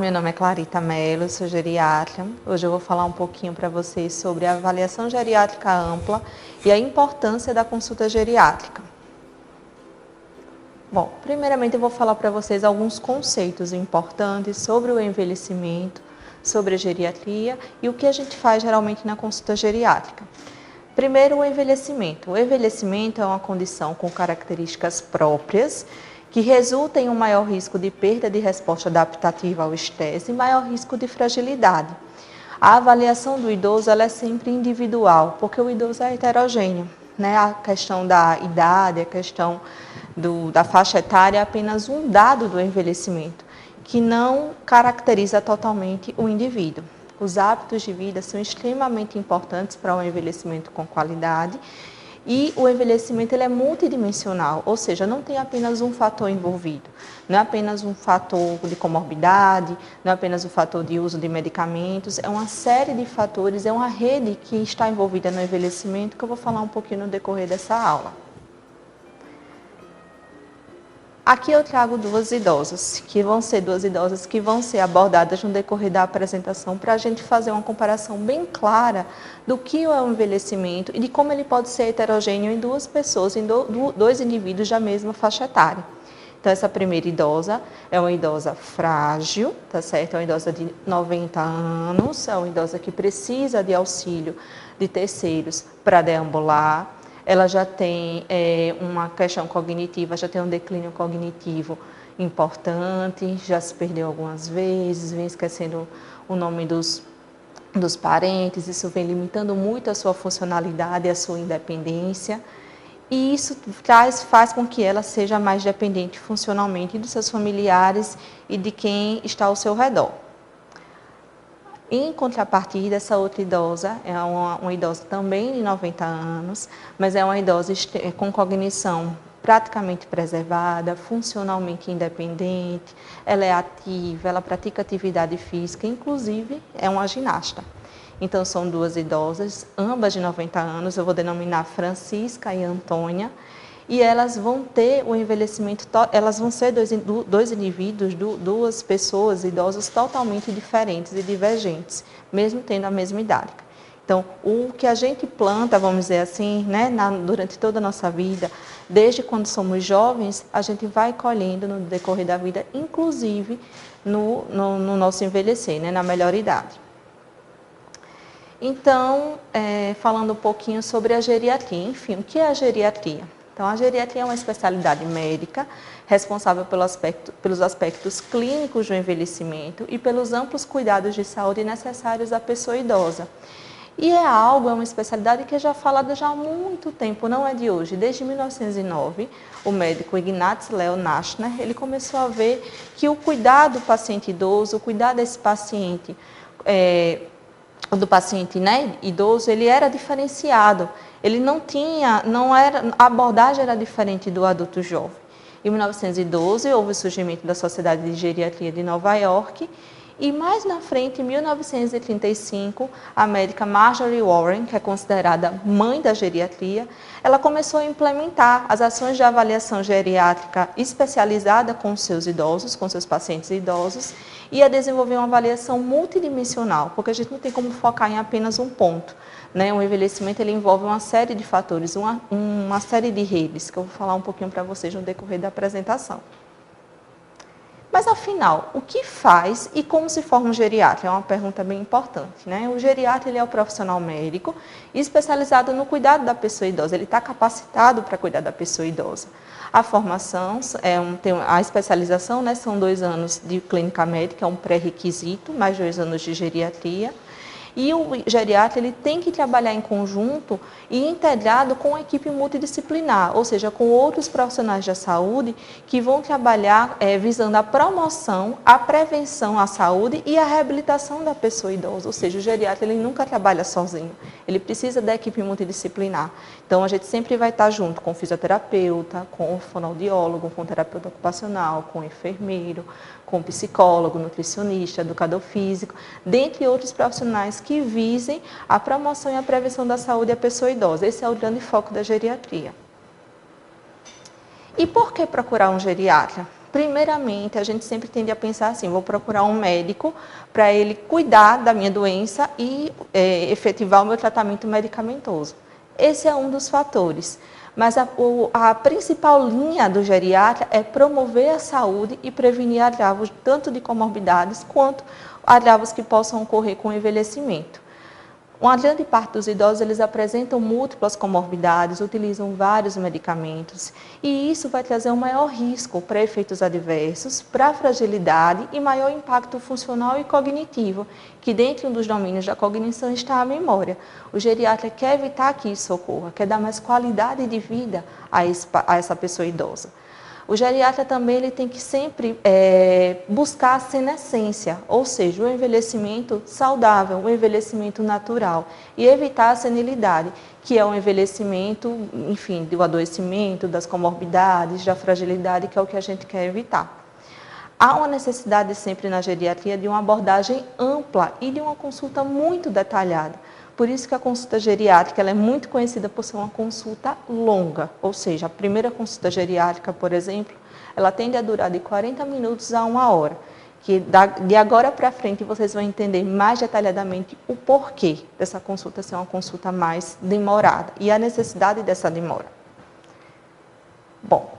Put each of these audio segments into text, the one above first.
meu nome é Clarita Mello, sou geriatra. Hoje eu vou falar um pouquinho para vocês sobre a avaliação geriátrica ampla e a importância da consulta geriátrica. Bom, primeiramente eu vou falar para vocês alguns conceitos importantes sobre o envelhecimento, sobre a geriatria e o que a gente faz geralmente na consulta geriátrica. Primeiro, o envelhecimento. O envelhecimento é uma condição com características próprias que resulta em um maior risco de perda de resposta adaptativa ao estresse e maior risco de fragilidade. A avaliação do idoso ela é sempre individual, porque o idoso é heterogêneo, né? A questão da idade, a questão da faixa etária é apenas um dado do envelhecimento, que não caracteriza totalmente o indivíduo. Os hábitos de vida são extremamente importantes para o envelhecimento com qualidade. E o envelhecimento ele é multidimensional, ou seja, não tem apenas um fator envolvido. Não é apenas um fator de comorbidade, não é apenas um fator de uso de medicamentos, é uma série de fatores, é uma rede que está envolvida no envelhecimento que eu vou falar um pouquinho no decorrer dessa aula. Aqui eu trago duas idosas que vão ser abordadas no decorrer da apresentação para a gente fazer uma comparação bem clara do que é o envelhecimento e de como ele pode ser heterogêneo em duas pessoas, em dois indivíduos da mesma faixa etária. Então, essa primeira idosa é uma idosa frágil, tá certo? É uma idosa de 90 anos, é uma idosa que precisa de auxílio de terceiros para deambular. Ela já tem uma questão cognitiva, já tem um declínio cognitivo importante, já se perdeu algumas vezes, vem esquecendo o nome dos parentes, isso vem limitando muito a sua funcionalidade, a sua independência, e isso faz com que ela seja mais dependente funcionalmente dos seus familiares e de quem está ao seu redor. Em contrapartida, essa outra idosa é uma idosa também de 90 anos, mas é uma idosa com cognição praticamente preservada, funcionalmente independente, ela é ativa, ela pratica atividade física, inclusive é uma ginasta. Então, são duas idosas, ambas de 90 anos, eu vou denominar Francisca e Antônia, e elas vão ter o envelhecimento, elas vão ser dois indivíduos, duas pessoas idosas totalmente diferentes e divergentes, mesmo tendo a mesma idade. Então, o que a gente planta, vamos dizer assim, né, durante toda a nossa vida, desde quando somos jovens, a gente vai colhendo no decorrer da vida, inclusive no nosso envelhecer, né, na melhor idade. Então, falando um pouquinho sobre a geriatria, enfim, o que é a geriatria? Então, a geriatria é uma especialidade médica responsável pelos aspectos clínicos do envelhecimento e pelos amplos cuidados de saúde necessários à pessoa idosa. E é uma especialidade que é já falada já há muito tempo, não é de hoje. Desde 1909, o médico Ignaz Leo Naschner, ele começou a ver que o cuidado do paciente idoso, o cuidado desse paciente, do paciente, né, idoso, ele era diferenciado. Ele a abordagem era diferente do adulto jovem. Em 1912, houve o surgimento da Sociedade de Geriatria de Nova York, e mais na frente, em 1935, a médica Marjorie Warren, que é considerada mãe da geriatria, ela começou a implementar as ações de avaliação geriátrica especializada com seus idosos, com seus pacientes idosos, e a desenvolver uma avaliação multidimensional, porque a gente não tem como focar em apenas um ponto, né? O envelhecimento ele envolve uma série de fatores, uma série de redes, que eu vou falar um pouquinho para vocês no decorrer da apresentação. Mas, afinal, o que faz e como se forma um geriatra? É uma pergunta bem importante, né? O geriatra ele é o profissional médico especializado no cuidado da pessoa idosa. Ele está capacitado para cuidar da pessoa idosa. A formação, a especialização, né, são 2 anos de clínica médica, é um pré-requisito, mais 2 anos de geriatria. E o geriatra ele tem que trabalhar em conjunto e integrado com a equipe multidisciplinar, ou seja, com outros profissionais da saúde que vão trabalhar visando a promoção, a prevenção à saúde e a reabilitação da pessoa idosa. Ou seja, o geriatra ele nunca trabalha sozinho, ele precisa da equipe multidisciplinar. Então, a gente sempre vai estar junto com o fisioterapeuta, com o fonoaudiólogo, com o terapeuta ocupacional, com o enfermeiro, com o psicólogo, nutricionista, educador físico, dentre outros profissionais que visem a promoção e a prevenção da saúde da pessoa idosa. Esse é o grande foco da geriatria. E por que procurar um geriatra? Primeiramente, a gente sempre tende a pensar assim, vou procurar um médico para ele cuidar da minha doença e efetivar o meu tratamento medicamentoso. Esse é um dos fatores. Mas a principal linha do geriatra é promover a saúde e prevenir agravos tanto de comorbidades quanto agravos que possam ocorrer com o envelhecimento. Uma grande parte dos idosos, eles apresentam múltiplas comorbidades, utilizam vários medicamentos, e isso vai trazer um maior risco para efeitos adversos, para fragilidade e maior impacto funcional e cognitivo, que dentro dos domínios da cognição está a memória. O geriatra quer evitar que isso ocorra, quer dar mais qualidade de vida a essa pessoa idosa. O geriatra também ele tem que sempre buscar a senescência, ou seja, o envelhecimento saudável, o envelhecimento natural, e evitar a senilidade, que é o envelhecimento, enfim, do adoecimento, das comorbidades, da fragilidade, que é o que a gente quer evitar. Há uma necessidade sempre na geriatria de uma abordagem ampla e de uma consulta muito detalhada. Por isso que a consulta geriátrica ela é muito conhecida por ser uma consulta longa, ou seja, a primeira consulta geriátrica, por exemplo, ela tende a durar de 40 minutos a 1 hora, que de agora para frente vocês vão entender mais detalhadamente o porquê dessa consulta ser uma consulta mais demorada e a necessidade dessa demora. Bom,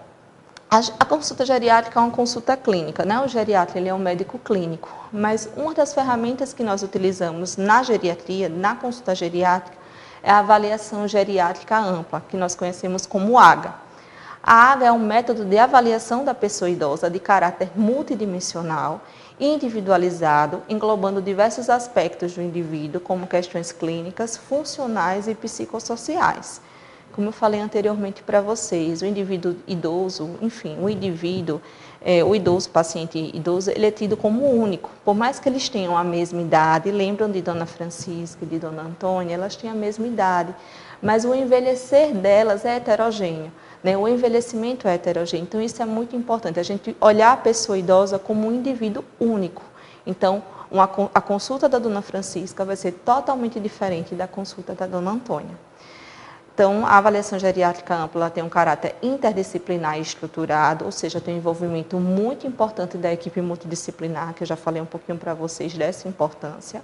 a consulta geriátrica é uma consulta clínica, né? O geriatra ele é um médico clínico, mas uma das ferramentas que nós utilizamos na geriatria, na consulta geriátrica, é a avaliação geriátrica ampla, que nós conhecemos como AGA. A AGA é um método de avaliação da pessoa idosa de caráter multidimensional, individualizado, englobando diversos aspectos do indivíduo, como questões clínicas, funcionais e psicossociais. Como eu falei anteriormente para vocês, o indivíduo idoso, enfim, o idoso, paciente idoso, ele é tido como único. Por mais que eles tenham a mesma idade, lembram de Dona Francisca e de Dona Antônia, elas têm a mesma idade, mas o envelhecer delas é heterogêneo, né? O envelhecimento é heterogêneo, então isso é muito importante, a gente olhar a pessoa idosa como um indivíduo único. Então, a consulta da Dona Francisca vai ser totalmente diferente da consulta da Dona Antônia. Então, a avaliação geriátrica ampla tem um caráter interdisciplinar e estruturado, ou seja, tem um envolvimento muito importante da equipe multidisciplinar, que eu já falei um pouquinho para vocês dessa importância.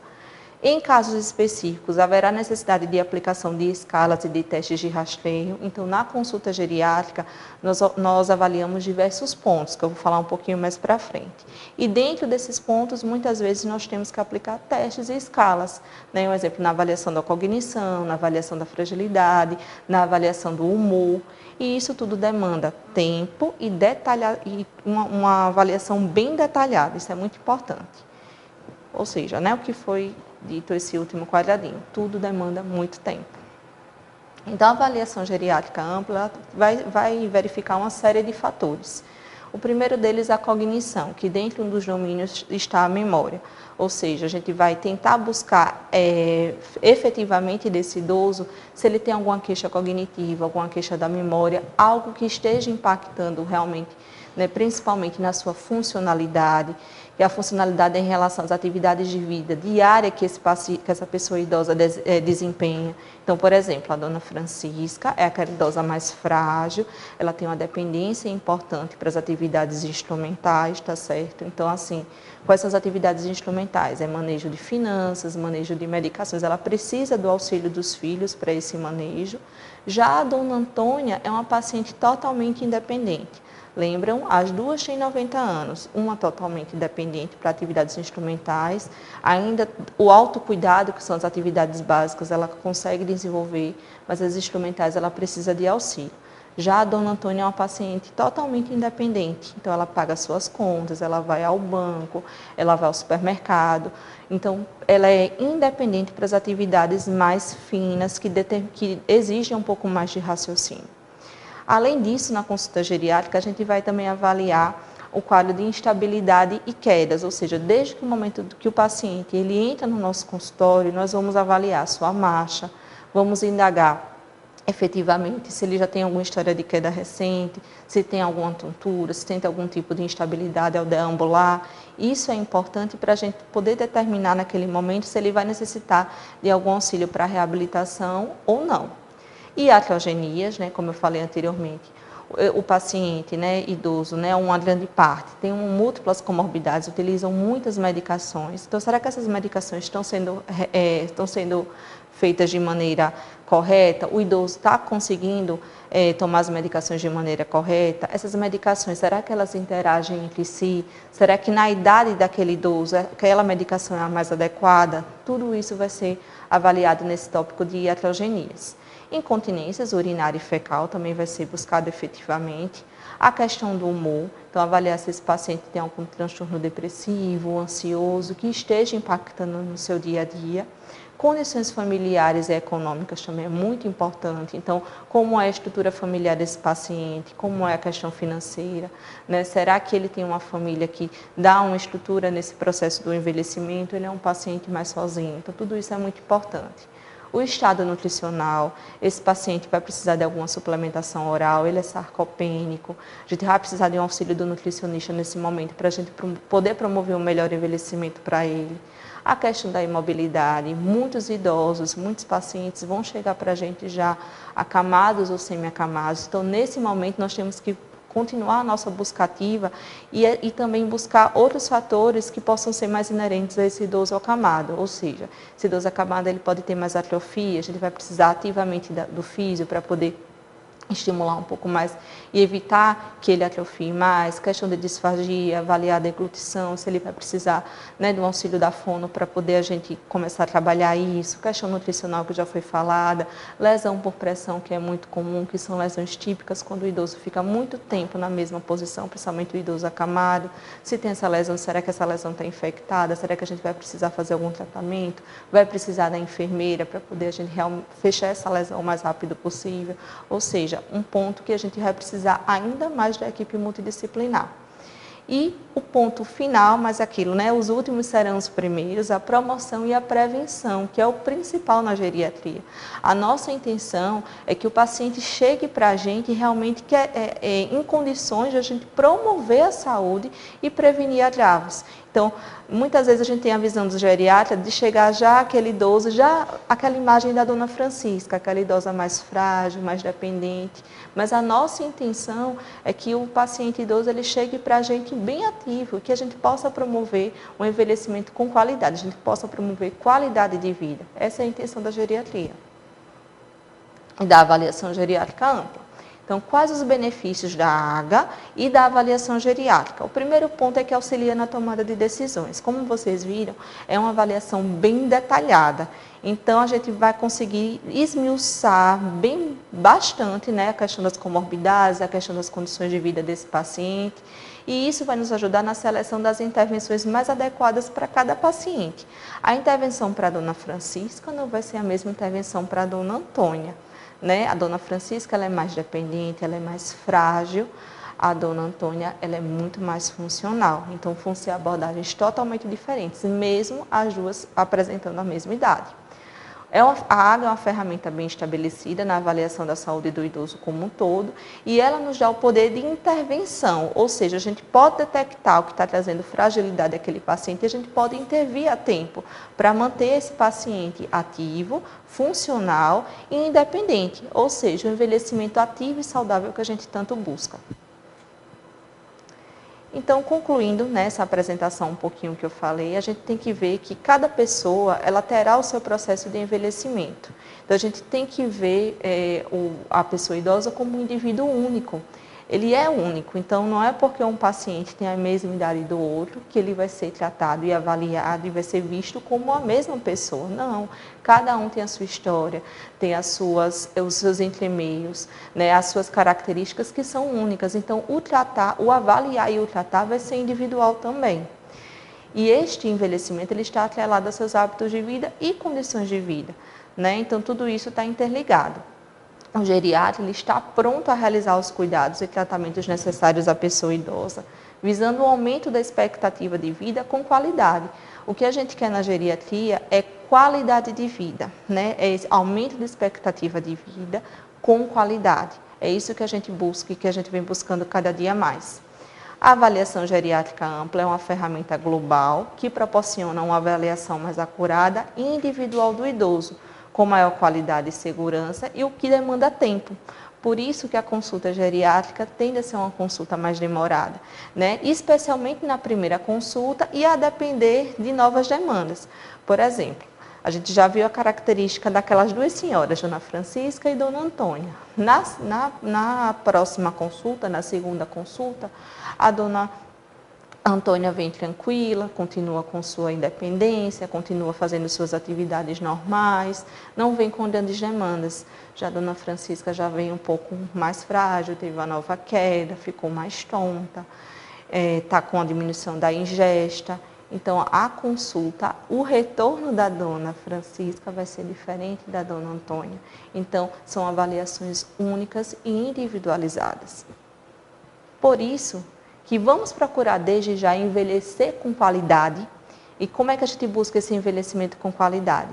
Em casos específicos, haverá necessidade de aplicação de escalas e de testes de rastreio. Então, na consulta geriátrica, nós avaliamos diversos pontos, que eu vou falar um pouquinho mais para frente. E dentro desses pontos, muitas vezes, nós temos que aplicar testes e escalas. Né? Um exemplo, na avaliação da cognição, na avaliação da fragilidade, na avaliação do humor. E isso tudo demanda tempo e uma avaliação bem detalhada. Isso é muito importante. Ou seja, né, o que foi dito esse último quadradinho, tudo demanda muito tempo. Então, a avaliação geriátrica ampla vai verificar uma série de fatores. O primeiro deles é a cognição, que dentro dos domínios está a memória. Ou seja, a gente vai tentar buscar efetivamente desse idoso se ele tem alguma queixa cognitiva, alguma queixa da memória, algo que esteja impactando realmente, né, principalmente na sua funcionalidade, que a funcionalidade é em relação às atividades de vida diária que essa pessoa idosa desempenha. Então, por exemplo, a Dona Francisca é aquela idosa mais frágil, ela tem uma dependência importante para as atividades instrumentais, tá certo? Então, assim, quais são as atividades instrumentais? É manejo de finanças, manejo de medicações, ela precisa do auxílio dos filhos para esse manejo. Já a Dona Antônia é uma paciente totalmente independente. Lembram? As duas têm 90 anos, uma totalmente dependente para atividades instrumentais, ainda o autocuidado, que são as atividades básicas, ela consegue desenvolver, mas as instrumentais ela precisa de auxílio. Já a Dona Antônia é uma paciente totalmente independente, então ela paga suas contas, ela vai ao banco, ela vai ao supermercado, então ela é independente para as atividades mais finas, que exigem um pouco mais de raciocínio. Além disso, na consulta geriátrica, a gente vai também avaliar o quadro de instabilidade e quedas, ou seja, desde o momento que o paciente ele entra no nosso consultório, nós vamos avaliar a sua marcha, vamos indagar efetivamente se ele já tem alguma história de queda recente, se tem alguma tontura, se tem algum tipo de instabilidade ao deambular. Isso é importante para a gente poder determinar naquele momento se ele vai necessitar de algum auxílio para reabilitação ou não. E atrogenias, né, como eu falei anteriormente, o paciente, né, idoso, né, uma grande parte, tem múltiplas comorbidades, utilizam muitas medicações. Então, será que essas medicações estão sendo feitas de maneira correta? O idoso está conseguindo tomar as medicações de maneira correta? Essas medicações, será que elas interagem entre si? Será que na idade daquele idoso, aquela medicação é a mais adequada? Tudo isso vai ser avaliado nesse tópico de iatrogenias. Incontinências urinária e fecal também vai ser buscado efetivamente. A questão do humor, então avaliar se esse paciente tem algum transtorno depressivo, ansioso, que esteja impactando no seu dia a dia. Condições familiares e econômicas também é muito importante. Então, como é a estrutura familiar desse paciente, como é a questão financeira, né? Será que ele tem uma família que dá uma estrutura nesse processo do envelhecimento? Ele é um paciente mais sozinho? Então, tudo isso é muito importante. O estado nutricional, esse paciente vai precisar de alguma suplementação oral, ele é sarcopênico, a gente vai precisar de um auxílio do nutricionista nesse momento para a gente poder promover um melhor envelhecimento para ele. A questão da imobilidade, muitos idosos, muitos pacientes vão chegar para a gente já acamados ou semi-acamados, então nesse momento nós temos que continuar a nossa busca ativa e também buscar outros fatores que possam ser mais inerentes a esse idoso acamado, ou seja, esse idoso acamado ele pode ter mais atrofia, a gente vai precisar ativamente do físio para poder estimular um pouco mais e evitar que ele atrofie mais, questão de disfagia, avaliar a deglutição, se ele vai precisar, né, do auxílio da fono para poder a gente começar a trabalhar isso, questão nutricional que já foi falada, lesão por pressão que é muito comum, que são lesões típicas quando o idoso fica muito tempo na mesma posição, principalmente o idoso acamado, se tem essa lesão, será que essa lesão está infectada, será que a gente vai precisar fazer algum tratamento, vai precisar da enfermeira para poder a gente fechar essa lesão o mais rápido possível, ou seja, um ponto que a gente vai precisar ainda mais da equipe multidisciplinar. E o ponto final, mas aquilo, né? Os últimos serão os primeiros, a promoção e a prevenção, que é o principal na geriatria. A nossa intenção é que o paciente chegue para a gente realmente em condições de a gente promover a saúde e prevenir agravos. Então, muitas vezes a gente tem a visão do geriatra de chegar já aquele idoso, já aquela imagem da dona Francisca, aquela idosa mais frágil, mais dependente. Mas a nossa intenção é que o paciente idoso ele chegue para a gente bem ativo, que a gente possa promover um envelhecimento com qualidade, a gente possa promover qualidade de vida. Essa é a intenção da geriatria e da avaliação geriátrica ampla. Então, quais os benefícios da AGA e da avaliação geriátrica? O primeiro ponto é que auxilia na tomada de decisões. Como vocês viram, é uma avaliação bem detalhada. Então, a gente vai conseguir esmiuçar bastante, né, a questão das comorbidades, a questão das condições de vida desse paciente. E isso vai nos ajudar na seleção das intervenções mais adequadas para cada paciente. A intervenção para a dona Francisca não vai ser a mesma intervenção para a dona Antônia. Né? A dona Francisca ela é mais dependente, ela é mais frágil, a dona Antônia ela é muito mais funcional. Então, vão ser abordagens totalmente diferentes, mesmo as duas apresentando a mesma idade. A AGA é uma ferramenta bem estabelecida na avaliação da saúde do idoso como um todo e ela nos dá o poder de intervenção, ou seja, a gente pode detectar o que está trazendo fragilidade àquele paciente e a gente pode intervir a tempo para manter esse paciente ativo, funcional e independente, ou seja, o envelhecimento ativo e saudável que a gente tanto busca. Então, concluindo nessa apresentação um pouquinho que eu falei, a gente tem que ver que cada pessoa ela terá o seu processo de envelhecimento. Então, a gente tem que ver a pessoa idosa como um indivíduo único. Ele é único, então não é porque um paciente tem a mesma idade do outro que ele vai ser tratado e avaliado e vai ser visto como a mesma pessoa. Não, cada um tem a sua história, tem os seus entremeios, né, as suas características que são únicas. Então, o avaliar e o tratar vai ser individual também. E este envelhecimento ele está atrelado aos seus hábitos de vida e condições de vida, né? Então, tudo isso está interligado. O geriatra ele está pronto a realizar os cuidados e tratamentos necessários à pessoa idosa, visando o aumento da expectativa de vida com qualidade. O que a gente quer na geriatria é qualidade de vida, né? É esse aumento da expectativa de vida com qualidade. É isso que a gente busca e que a gente vem buscando cada dia mais. A avaliação geriátrica ampla é uma ferramenta global que proporciona uma avaliação mais acurada e individual do idoso, com maior qualidade e segurança e o que demanda tempo, Por isso que a consulta geriátrica tende a ser uma consulta mais demorada, né? Especialmente na primeira consulta e a depender de novas demandas. Por exemplo, a gente já viu a característica daquelas duas senhoras, Dona Francisca e Dona Antônia. Na próxima consulta, na segunda consulta, a Dona Antônia vem tranquila, continua com sua independência, continua fazendo suas atividades normais, não vem com grandes demandas. Já a Dona Francisca já vem um pouco mais frágil, teve uma nova queda, ficou mais tonta, está com a diminuição da ingesta. Então, a consulta, o retorno da Dona Francisca vai ser diferente da Dona Antônia. Então, são avaliações únicas e individualizadas. Por isso, que vamos procurar desde já envelhecer com qualidade. E como é que a gente busca esse envelhecimento com qualidade?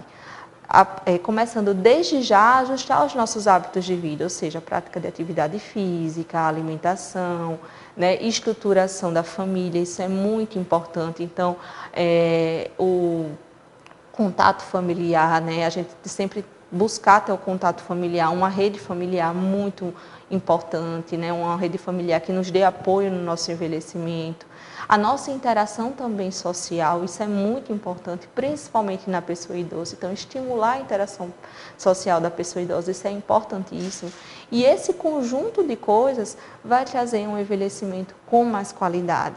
Começando desde já a ajustar os nossos hábitos de vida, ou seja, a prática de atividade física, a alimentação, né, estruturação da família, isso é muito importante. Então, o contato familiar, né, a gente sempre buscar ter o contato familiar, uma rede familiar muito importante, né? Uma rede familiar que nos dê apoio no nosso envelhecimento. A nossa interação também social, isso é muito importante, principalmente na pessoa idosa. Então, estimular a interação social da pessoa idosa, isso é importantíssimo. E esse conjunto de coisas vai trazer um envelhecimento com mais qualidade.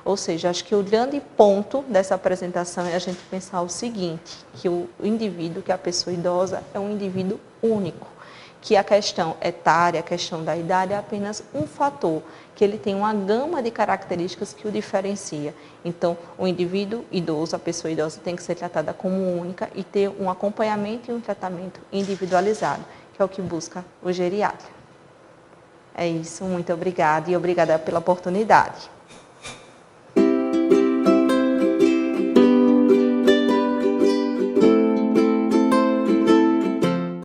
Ou seja, acho que o grande ponto dessa apresentação é a gente pensar o seguinte, que o indivíduo, que a pessoa idosa, é um indivíduo único, que a questão etária, a questão da idade é apenas um fator, que ele tem uma gama de características que o diferencia. Então, o indivíduo idoso, a pessoa idosa, tem que ser tratada como única e ter um acompanhamento e um tratamento individualizado, que é o que busca o geriatra. É isso, muito obrigada e obrigada pela oportunidade.